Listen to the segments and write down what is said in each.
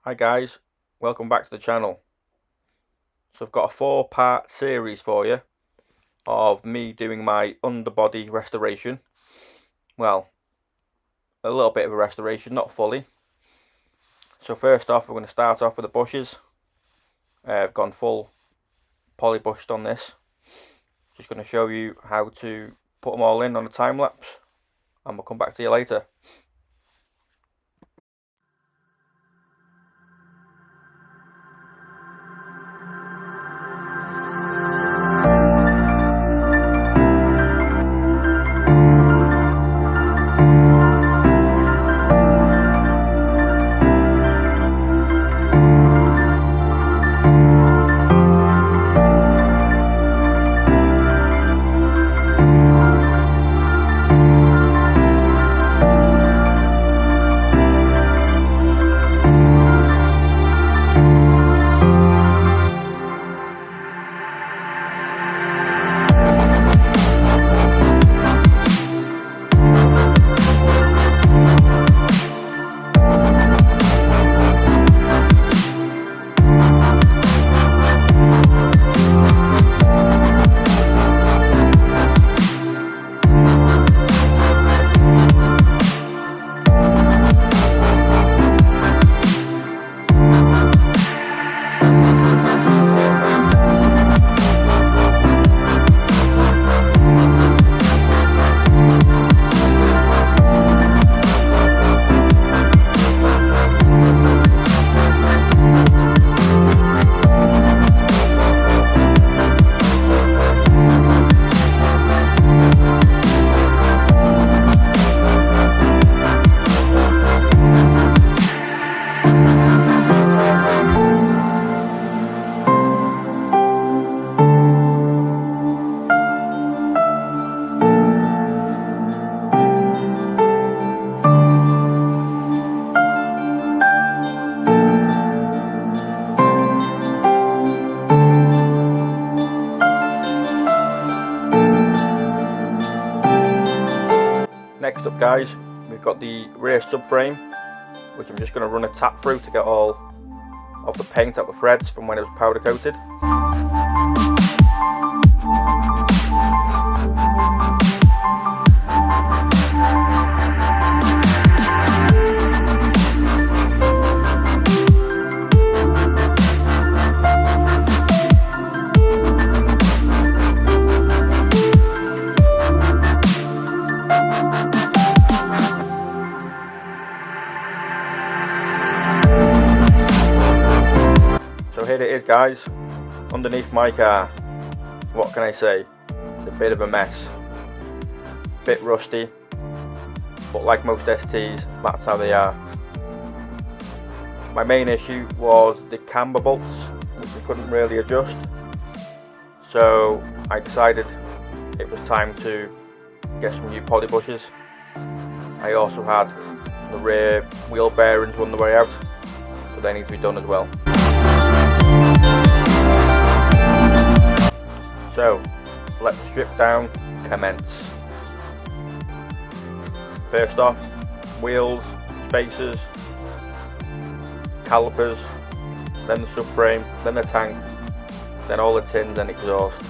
Hi guys, welcome back to the channel. So I've got a 4-part series for you of me doing my underbody restoration. Well, a little bit of a restoration, not fully. So first off, we're going to start off with the bushes. I've gone full poly bushed on this. Just going to show you how to put them all in on a time lapse, and we'll come back to you later. Next up guys, we've got the rear subframe, which I'm just going to run a tap through to get all of the paint out the threads from when it was powder coated. So here it is guys, underneath my car. What can I say? It's a bit of a mess. Bit rusty, but like most STs, that's how they are. My main issue was the camber bolts, which we couldn't really adjust. So I decided it was time to get some new poly bushes. I also had the rear wheel bearings on the way out, so they need to be done as well. So, let the strip down commence. First off, wheels, spacers, calipers, then the subframe, then the tank, then all the tins and exhaust.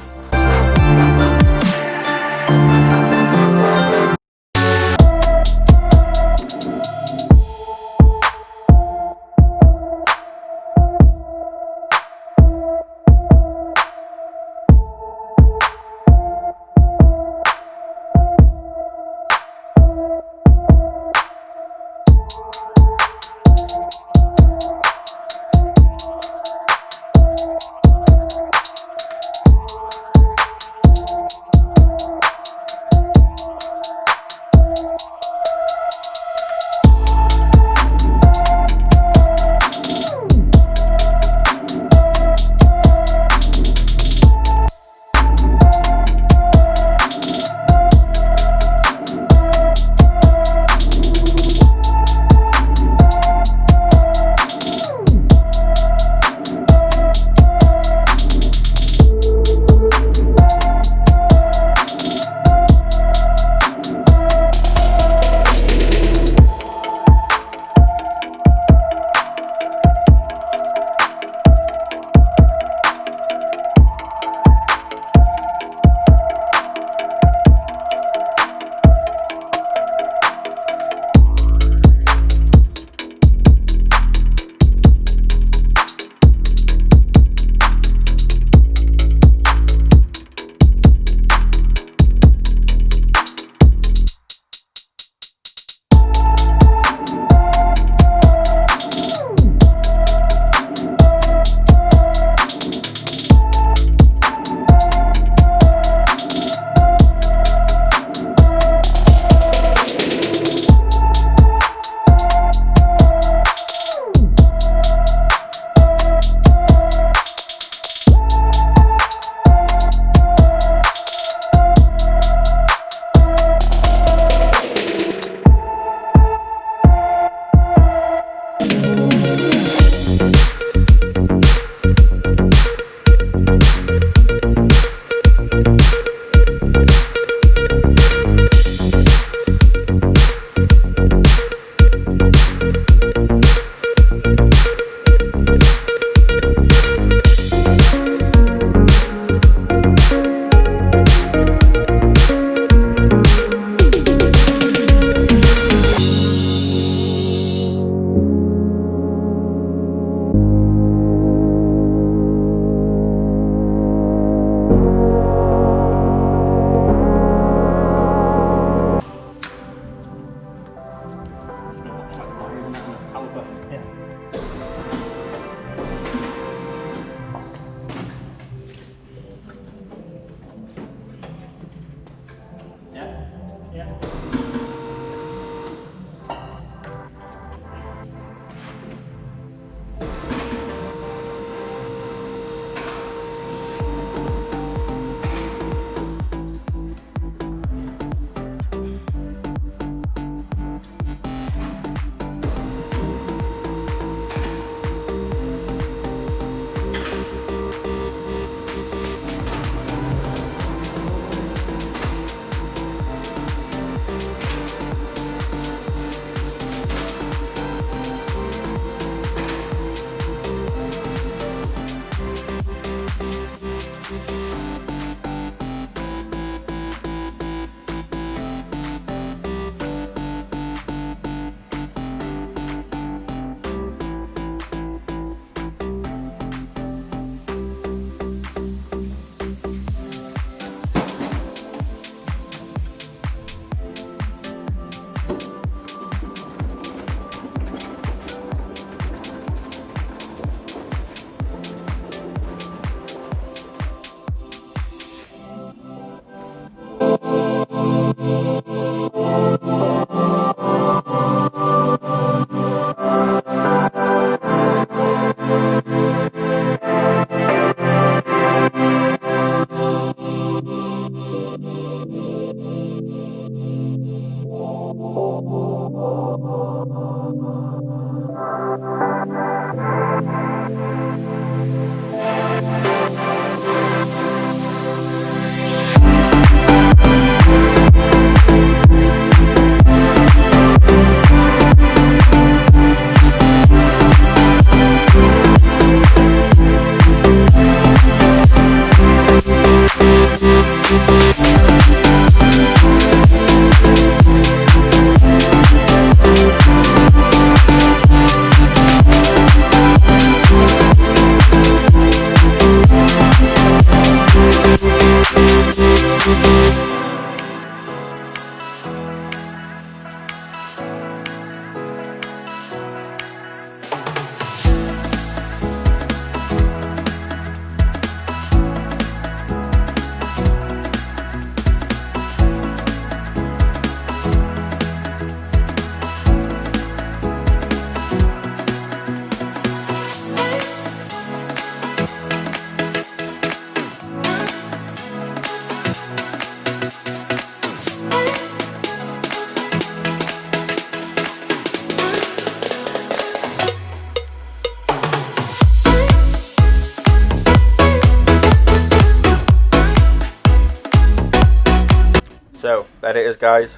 So there it is, guys,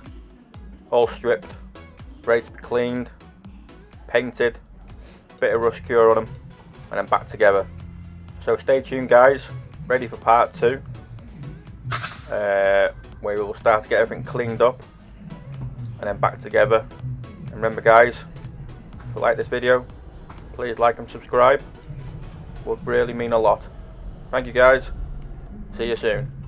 all stripped, ready to be cleaned, painted, bit of rust cure on them, and then back together. So stay tuned, guys, ready for part 2, where we will start to get everything cleaned up and then back together. And remember, guys, if you like this video, please like and subscribe, would really mean a lot. Thank you, guys, see you soon.